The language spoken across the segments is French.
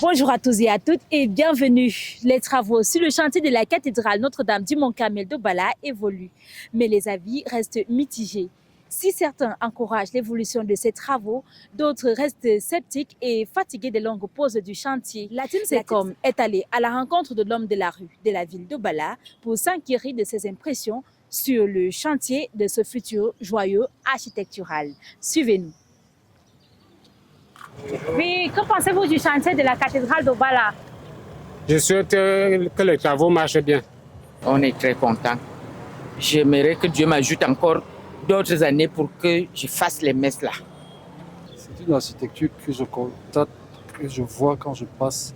Bonjour à tous et à toutes et bienvenue. Les travaux sur le chantier de la cathédrale Notre-Dame du Mont-Carmel d'Obala évoluent, mais les avis restent mitigés. Si certains encouragent l'évolution de ces travaux, d'autres restent sceptiques et fatigués des longues pauses du chantier. La team Secom est allée à la rencontre de l'homme de la rue de la ville d'Obala pour s'inquiéter de ses impressions sur le chantier de ce futur joyau architectural. Suivez-nous. Oui, que pensez-vous du chantier de la cathédrale d'Obala? Je souhaite que les travaux marchent bien. On est très content. J'aimerais que Dieu m'ajoute encore d'autres années pour que je fasse les messes là. C'est une architecture que je constate, que je vois quand je passe,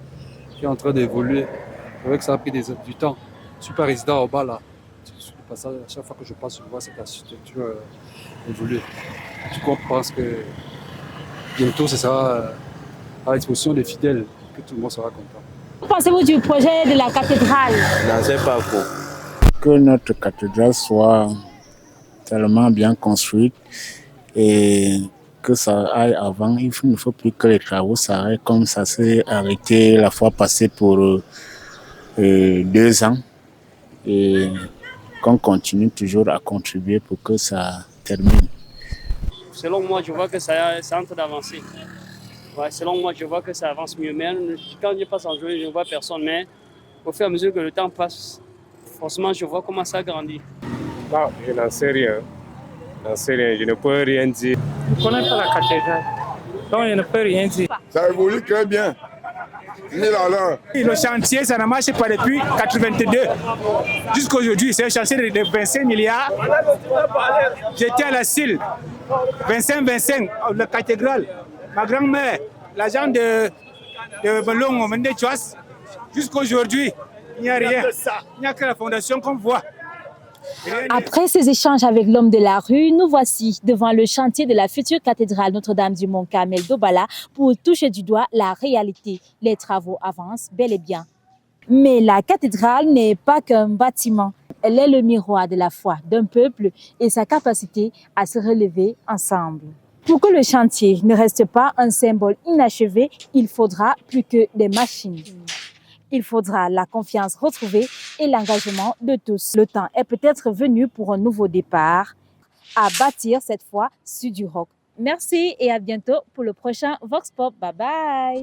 qui est en train d'évoluer. C'est vrai que ça a pris du temps. Je ne suis pas résident à Obala. À chaque fois que je passe, je vois cette architecture évoluer. Du coup, on pense que bientôt, ce sera à l'exposition des fidèles que tout le monde sera content. Que pensez-vous du projet de la cathédrale? Dans un parcours. Que notre cathédrale soit tellement bien construite et que ça aille avant. Il ne faut plus que les travaux s'arrêtent comme ça s'est arrêté la fois passée pour 2 ans. Et qu'on continue toujours à contribuer pour que ça termine. Selon moi, je vois que ça est en train d'avancer. Ouais, selon moi, je vois que ça avance mieux. Mais quand je passe en journée, je ne vois personne. Mais au fur et à mesure que le temps passe, forcément, je vois comment ça grandit. Non, je n'en sais rien. Je ne peux rien dire. Je ne connais pas la cathédrale, donc je ne peux rien dire. Ça évolue très bien. Le chantier, ça ne marche pas depuis 1982. Jusqu'à aujourd'hui, c'est un chantier de 25 milliards. J'étais à la CIL, 25, la cathédrale. Ma grand-mère, l'agent de Melongo, Mende Chouas, jusqu'à aujourd'hui, il n'y a rien. Il n'y a que la fondation qu'on voit. Après ces échanges avec l'homme de la rue, nous voici devant le chantier de la future cathédrale Notre-Dame du Mont-Carmel d'Obala pour toucher du doigt la réalité. Les travaux avancent bel et bien. Mais la cathédrale n'est pas qu'un bâtiment. Elle est le miroir de la foi d'un peuple et sa capacité à se relever ensemble. Pour que le chantier ne reste pas un symbole inachevé, il faudra plus que des machines. Il faudra la confiance retrouvée et l'engagement de tous. Le temps est peut-être venu pour un nouveau départ, à bâtir cette fois sur du roc. Merci et à bientôt pour le prochain Vox Pop. Bye bye.